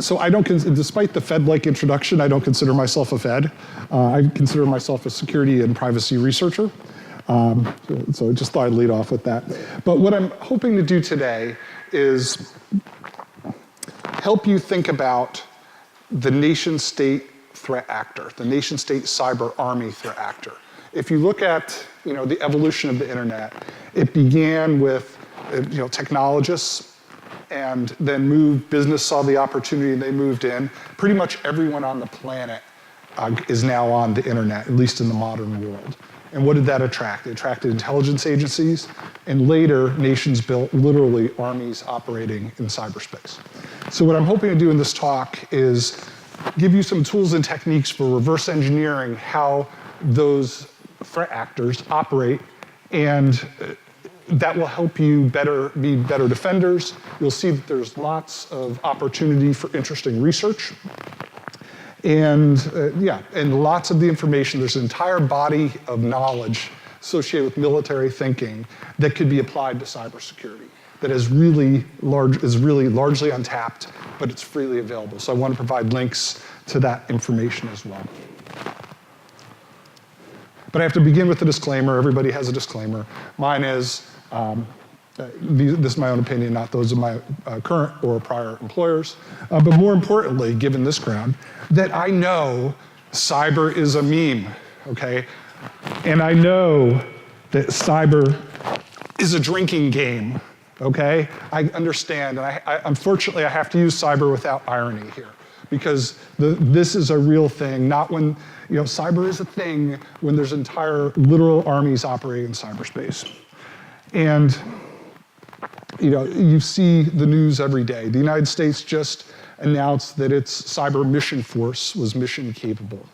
So I don't, despite the Fed-like introduction, I don't consider myself a Fed. I consider myself a security and privacy researcher. So I just thought I'd lead off with that. But what I'm hoping to do today is help you think about the nation-state threat actor, the nation-state cyber army threat actor. If you look at the evolution of the internet, it began with technologists, and then business saw the opportunity and they moved in. Pretty much everyone on the planet is now on the internet, at least in the modern world. And what did that attract? It attracted intelligence agencies, and later nations built literally armies operating in cyberspace. So what I'm hoping to do in this talk is give you some tools and techniques for reverse engineering how those threat actors operate, and that will help you be better defenders. You'll see that there's lots of opportunity for interesting research. And and lots of the information, there's an entire body of knowledge associated with military thinking that could be applied to cybersecurity that is really largely untapped, but it's freely available. So I want to provide links to that information as well. But I have to begin with a disclaimer. Everybody has a disclaimer. Mine is, this is my own opinion, not those of my current or prior employers. But more importantly, given this ground, that I know cyber is a meme, okay? And I know that cyber is a drinking game, okay? I understand, and unfortunately I have to use cyber without irony here, because this is a real thing, not when, cyber is a thing when there's entire literal armies operating in cyberspace. And you see the news every day. The United States just announced that its cyber mission force was mission capable.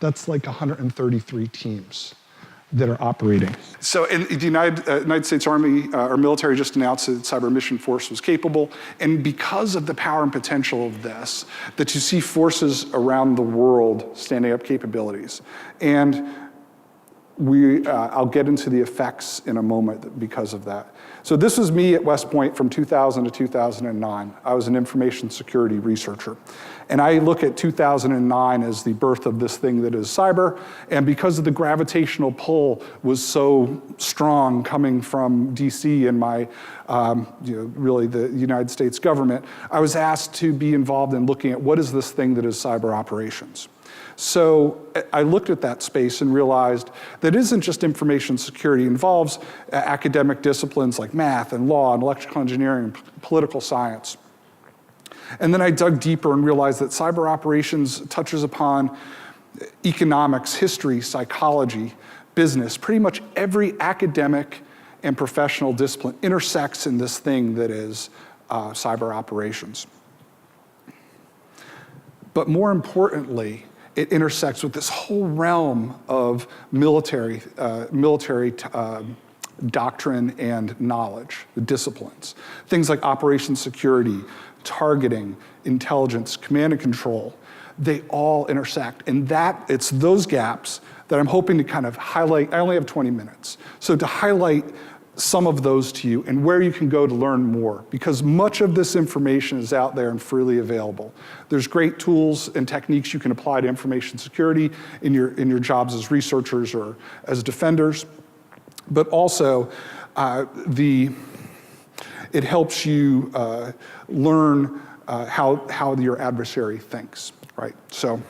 That's like 133 teams that are operating. So in the United States Army, our military just announced that its cyber mission force was capable. And because of the power and potential of this, that you see forces around the world standing up capabilities. And I'll get into the effects in a moment because of that. So this was me at West Point from 2000 to 2009. I was an information security researcher. And I look at 2009 as the birth of this thing that is cyber. And because of the gravitational pull was so strong coming from DC and my, really the United States government, I was asked to be involved in looking at what is this thing that is cyber operations. So I looked at that space and realized that it isn't just information security. It involves academic disciplines like math and law and electrical engineering and political science. And then I dug deeper and realized that cyber operations touches upon economics, history, psychology, business. Pretty much every academic and professional discipline intersects in this thing that is cyber operations. But more importantly, it intersects with this whole realm of military doctrine and knowledge, the disciplines. Things like operations security, targeting, intelligence, command and control, they all intersect. And it's those gaps that I'm hoping to kind of highlight. I only have 20 minutes. So to highlight some of those to you and where you can go to learn more, because much of this information is out there and freely available. There's great tools and techniques you can apply to information security in your jobs as researchers or as defenders, but also it helps you learn how your adversary thinks, right? So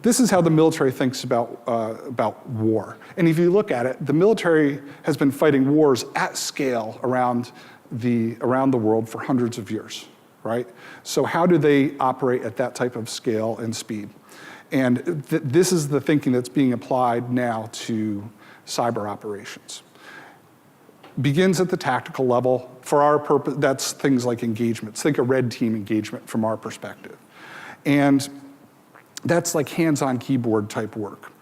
this is how the military thinks about war. And if you look at it, the military has been fighting wars at scale around the world for hundreds of years, right? So how do they operate at that type of scale and speed? And this is the thinking that's being applied now to cyber operations. Begins at the tactical level. For our purpose, that's things like engagements. Think a red team engagement from our perspective. And that's like hands-on keyboard type work.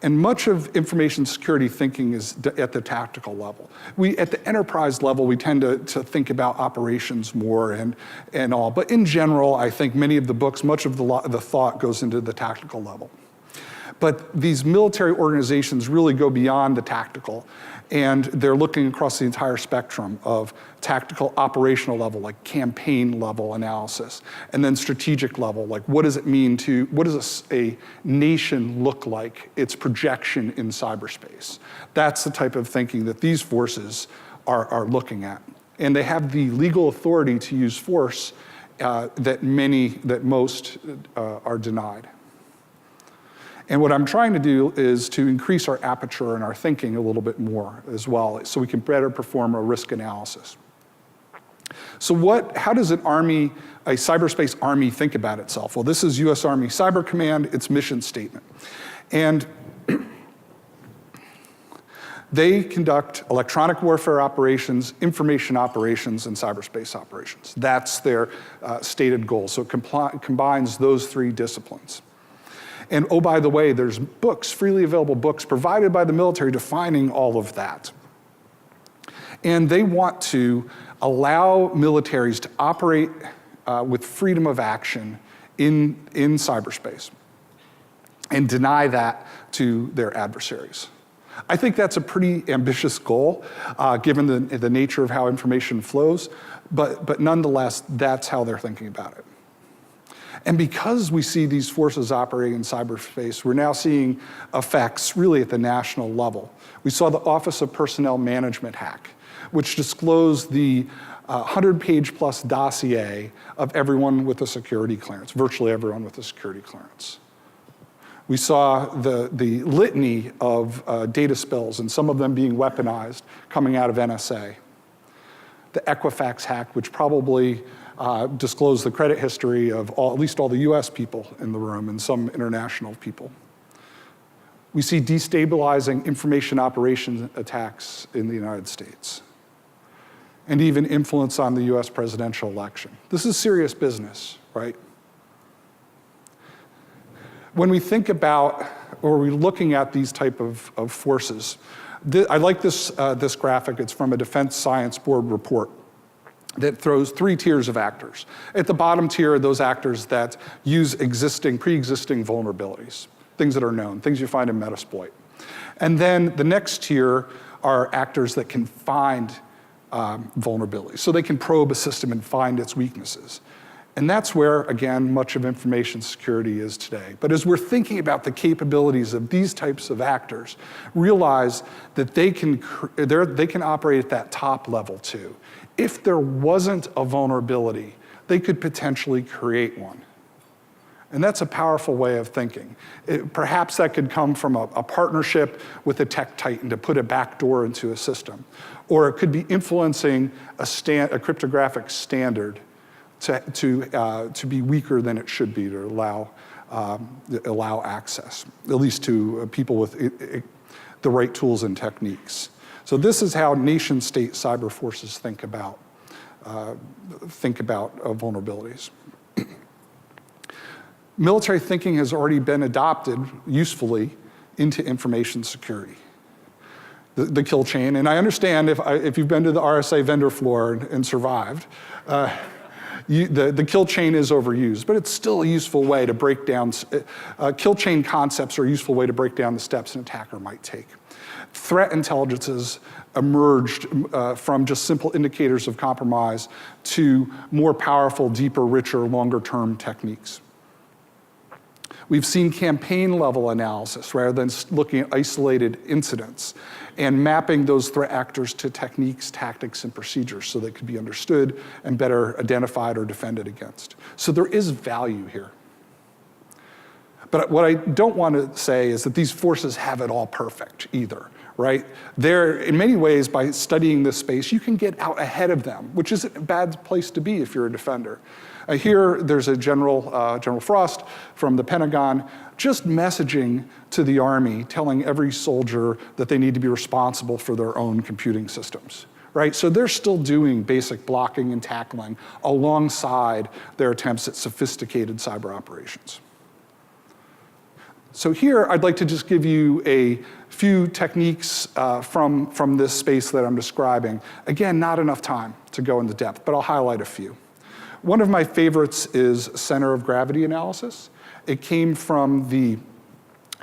And much of information security thinking is at the tactical level. At the enterprise level, we tend to think about operations more and all. But in general, I think many of the books, much of the thought goes into the tactical level. But these military organizations really go beyond the tactical, and they're looking across the entire spectrum of tactical operational level, like campaign level analysis, and then strategic level, like what does it mean to, what does a nation look like, its projection in cyberspace? That's the type of thinking that these forces are looking at. And they have the legal authority to use force that most are denied. And what I'm trying to do is to increase our aperture and our thinking a little bit more as well, so we can better perform a risk analysis. So how does a cyberspace army think about itself? Well, this is US Army Cyber Command, its mission statement. And they conduct electronic warfare operations, information operations, and cyberspace operations. That's their stated goal. So it combines those three disciplines. And oh, by the way, there's books, freely available books provided by the military defining all of that. And they want to allow militaries to operate with freedom of action in cyberspace and deny that to their adversaries. I think that's a pretty ambitious goal, given the nature of how information flows, but nonetheless, that's how they're thinking about it. And because we see these forces operating in cyberspace, we're now seeing effects really at the national level. We saw the Office of Personnel Management hack, which disclosed the 100-page plus dossier of everyone with a security clearance, virtually everyone with a security clearance. We saw the litany of data spills, and some of them being weaponized, coming out of NSA. The Equifax hack, which probably disclosed the credit history of at least all the US people in the room and some international people. We see destabilizing information operations attacks in the United States, and even influence on the US presidential election. This is serious business, right? When we think about, or we're looking at these type of forces, I like this graphic. It's from a Defense Science Board report that throws 3 tiers of actors. At the bottom tier are those actors that use pre-existing vulnerabilities, things that are known, things you find in Metasploit. And then the next tier are actors that can find vulnerabilities. So they can probe a system and find its weaknesses. And that's where, again, much of information security is today. But as we're thinking about the capabilities of these types of actors, realize that they can operate at that top level too. If there wasn't a vulnerability, they could potentially create one. And that's a powerful way of thinking. Perhaps that could come from a partnership with a tech titan to put a backdoor into a system. Or it could be influencing a cryptographic standard to be weaker than it should be, to allow access, at least to people with the right tools and techniques. So this is how nation-state cyber forces think about vulnerabilities. Military thinking has already been adopted usefully into information security. The kill chain, and I understand if you've been to the RSA vendor floor and survived, the kill chain is overused, but it's still a useful way to break down, kill chain concepts are a useful way to break down the steps an attacker might take. Threat intelligences emerged from just simple indicators of compromise to more powerful, deeper, richer, longer-term techniques. We've seen campaign-level analysis rather than looking at isolated incidents and mapping those threat actors to techniques, tactics, and procedures so they could be understood and better identified or defended against. So there is value here. But what I don't want to say is that these forces have it all perfect either, right? In many ways, by studying this space, you can get out ahead of them, which isn't a bad place to be if you're a defender. Here, there's a General Frost from the Pentagon just messaging to the Army, telling every soldier that they need to be responsible for their own computing systems, right? So they're still doing basic blocking and tackling alongside their attempts at sophisticated cyber operations. So here, I'd like to just give you a few techniques from this space that I'm describing. Again, not enough time to go into depth, but I'll highlight a few. One of my favorites is center of gravity analysis. It came from the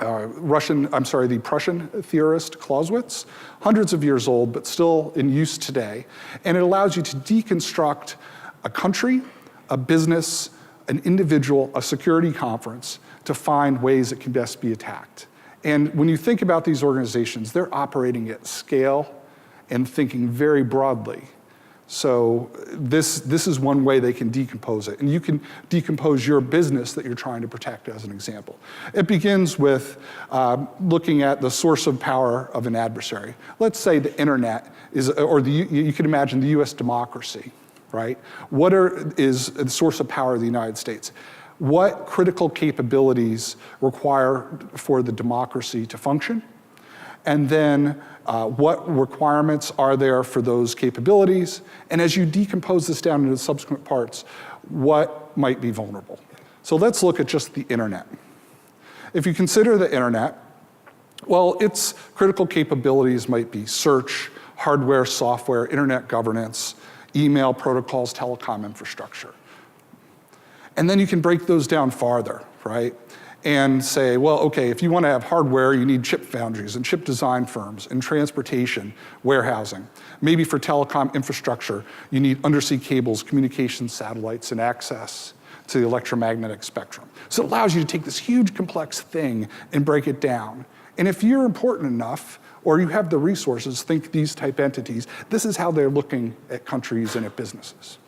the Prussian theorist Clausewitz, hundreds of years old, but still in use today. And it allows you to deconstruct a country, a business, an individual, a security conference to find ways it can best be attacked. And when you think about these organizations, they're operating at scale and thinking very broadly. So this is one way they can decompose it. And you can decompose your business that you're trying to protect as an example. It begins with looking at the source of power of an adversary. Let's say the internet is, or you can imagine the US democracy, right? Is the source of power of the United States? What critical capabilities require for the democracy to function? And then what requirements are there for those capabilities? And as you decompose this down into subsequent parts, what might be vulnerable? So let's look at just the internet. If you consider the internet, well, its critical capabilities might be search, hardware, software, internet governance, email protocols, telecom infrastructure. And then you can break those down farther, right? And say, well, okay, if you want to have hardware, you need chip foundries and chip design firms and transportation, warehousing. Maybe for telecom infrastructure, you need undersea cables, communications satellites, and access to the electromagnetic spectrum. So it allows you to take this huge complex thing and break it down. And if you're important enough, or you have the resources, think these type entities, this is how they're looking at countries and at businesses.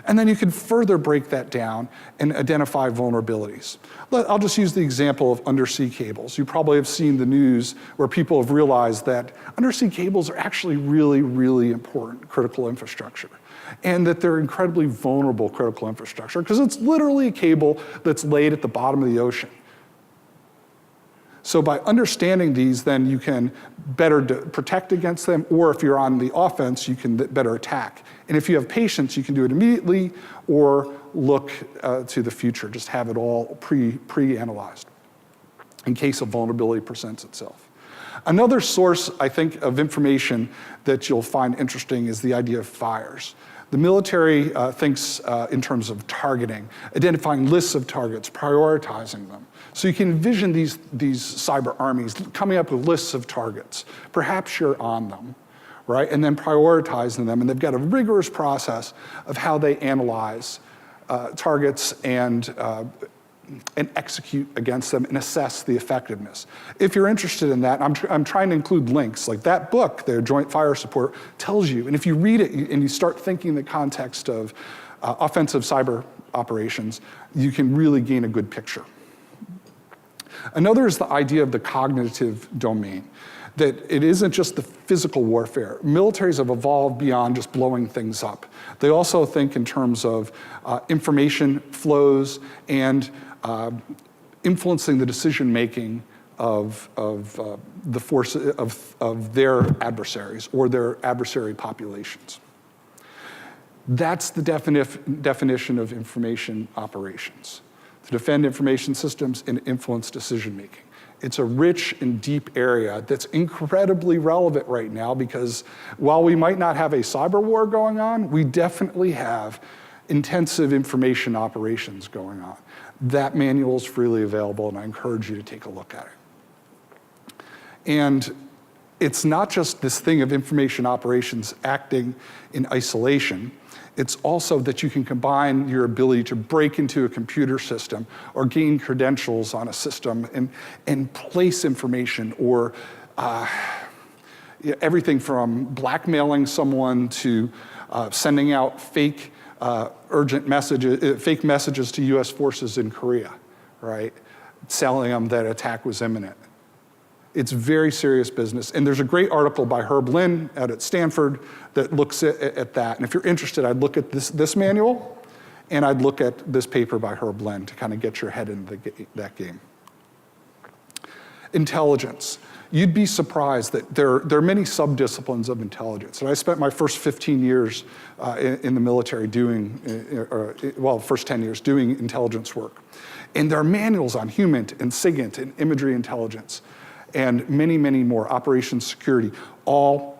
And then you can further break that down and identify vulnerabilities. I'll just use the example of undersea cables. You probably have seen the news where people have realized that undersea cables are actually really, really important critical infrastructure, and that they're incredibly vulnerable critical infrastructure because it's literally a cable that's laid at the bottom of the ocean. So by understanding these, then you can better protect against them, or if you're on the offense, you can better attack. And if you have patience, you can do it immediately or look to the future, just have it all pre-analyzed in case a vulnerability presents itself. Another source, I think, of information that you'll find interesting is the idea of fires. The military thinks in terms of targeting, identifying lists of targets, prioritizing them. So you can envision these cyber armies coming up with lists of targets. Perhaps you're on them, right? And then prioritizing them. And they've got a rigorous process of how they analyze targets and execute against them and assess the effectiveness. If you're interested in that, I'm trying to include links. Like that book, their Joint Fire Support, tells you. And if you read it and you start thinking in the context of offensive cyber operations, you can really gain a good picture. Another is the idea of the cognitive domain, that it isn't just the physical warfare. Militaries have evolved beyond just blowing things up. They also think in terms of information flows and influencing the decision-making of the force of their adversaries or their adversary populations. That's the definition of information operations. To defend information systems and influence decision-making. It's a rich and deep area that's incredibly relevant right now because while we might not have a cyber war going on, we definitely have intensive information operations going on. That manual is freely available, and I encourage you to take a look at it. And it's not just this thing of information operations acting in isolation. It's also that you can combine your ability to break into a computer system or gain credentials on a system and place information or everything from blackmailing someone to sending out fake urgent messages, fake messages to US forces in Korea, right? Telling them that attack was imminent. It's very serious business. And there's a great article by Herb Lin out at Stanford that looks at that. And if you're interested, I'd look at this manual, and I'd look at this paper by Herb Lin to kind of get your head into that game. Intelligence. You'd be surprised that there are many subdisciplines of intelligence. And I spent my first 15 years in the military doing, first 10 years doing intelligence work. And there are manuals on human and SIGINT and imagery intelligence, and many, many more, operations security, all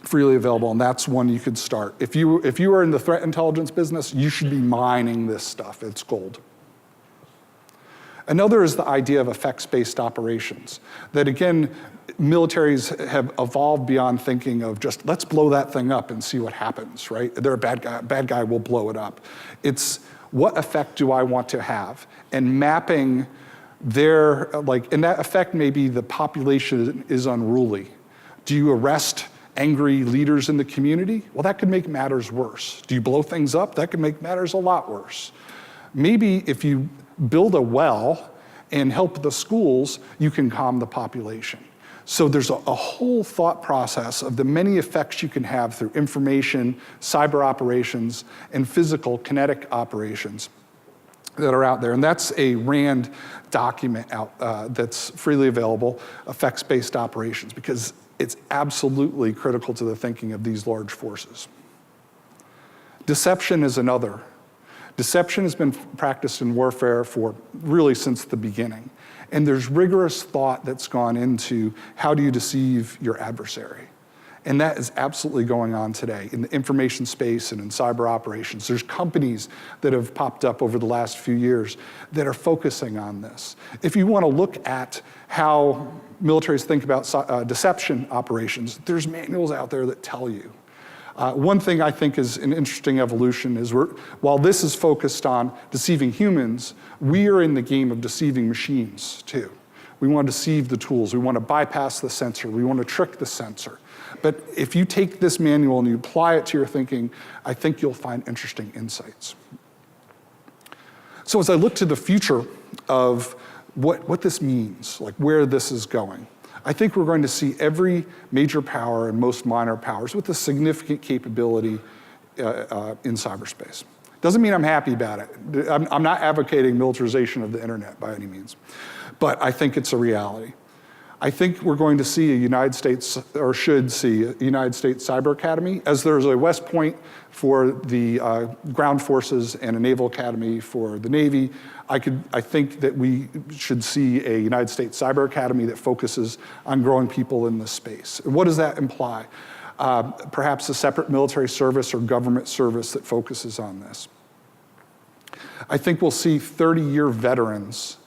freely available, and that's one you could start. If you are in the threat intelligence business, you should be mining this stuff. It's gold. Another is the idea of effects-based operations. That again, militaries have evolved beyond thinking of just, let's blow that thing up and see what happens, right? They're a bad guy, we'll blow it up. It's, what effect do I want to have? And mapping their, and that effect may be the population is unruly. Do you arrest angry leaders in the community? Well, that could make matters worse. Do you blow things up? That could make matters a lot worse. Maybe if you build a well and help the schools, you can calm the population. So there's a whole thought process of the many effects you can have through information, cyber operations, and physical kinetic operations that are out there. And that's a RAND document out that's freely available, effects-based operations, because it's absolutely critical to the thinking of these large forces. Deception is another. Deception has been practiced in warfare for really since the beginning. And there's rigorous thought that's gone into how do you deceive your adversary. And that is absolutely going on today in the information space and in cyber operations. There's companies that have popped up over the last few years that are focusing on this. If you want to look at how militaries think about deception operations, there's manuals out there that tell you. One thing I think is an interesting evolution is while this is focused on deceiving humans, we are in the game of deceiving machines too. We want to deceive the tools. We want to bypass the sensor. We want to trick the sensor. But if you take this manual and you apply it to your thinking, I think you'll find interesting insights. So as I look to the future of what this means, like where this is going, I think we're going to see every major power and most minor powers with a significant capability in cyberspace. Doesn't mean I'm happy about it. I'm not advocating militarization of the internet by any means, but I think it's a reality. I think we're going to see a United States, or should see a United States Cyber Academy, as there's a West Point for the ground forces and a Naval Academy for the Navy. I think that we should see a United States Cyber Academy that focuses on growing people in this space. And what does that imply? Perhaps a separate military service or government service that focuses on this. I think we'll see 30-year veterans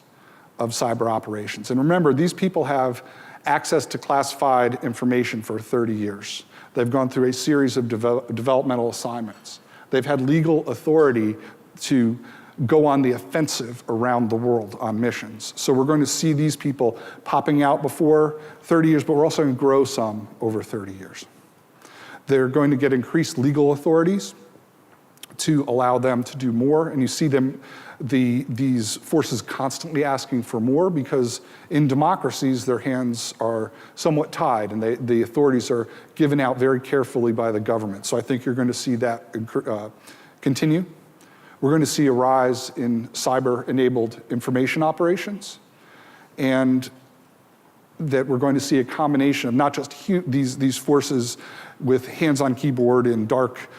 of cyber operations. And remember, these people have access to classified information for 30 years. They've gone through a series of developmental assignments. They've had legal authority to go on the offensive around the world on missions. So we're going to see these people popping out before 30 years, but we're also going to grow some over 30 years. They're going to get increased legal authorities to allow them to do more, and you see them, these forces constantly asking for more, because in democracies their hands are somewhat tied and the authorities are given out very carefully by the government. So I think you're going to see that continue. We're going to see a rise in cyber-enabled information operations, and that we're going to see a combination of not just these forces with hands on keyboard in dark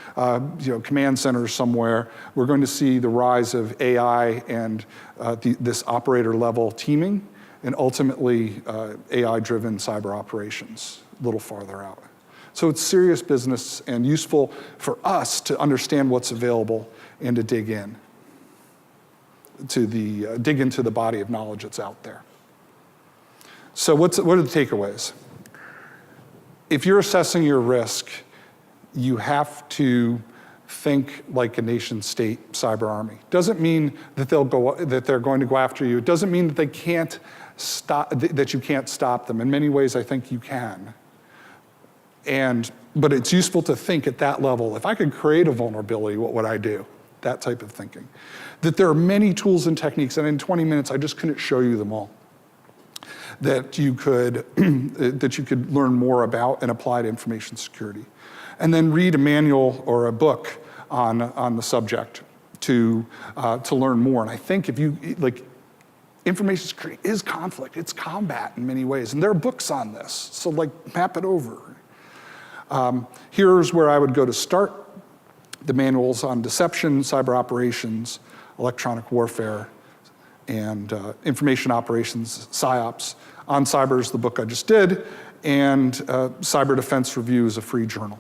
command centers somewhere. We're going to see the rise of AI and this operator level teaming, and ultimately AI-driven cyber operations a little farther out. So it's serious business and useful for us to understand what's available and to dig in, dig into the body of knowledge that's out there. So what are the takeaways? If you're assessing your risk, you have to think like a nation state cyber army. Doesn't mean that they're going to go after you. It doesn't mean that they can't stop, that you can't stop them. In many ways, I think you can. But it's useful to think at that level. If I could create a vulnerability, what would I do? That type of thinking. That there are many tools and techniques, and in 20 minutes, I just couldn't show you them all, that you could learn more about and apply to information security. And then read a manual or a book on the subject to learn more. And I think if you, information security is conflict, it's combat in many ways. And there are books on this, so map it over. Here's where I would go to start. The manuals on deception, cyber operations, electronic warfare, and information operations, PSYOPs. On Cyber is the book I just did, and Cyber Defense Review is a free journal.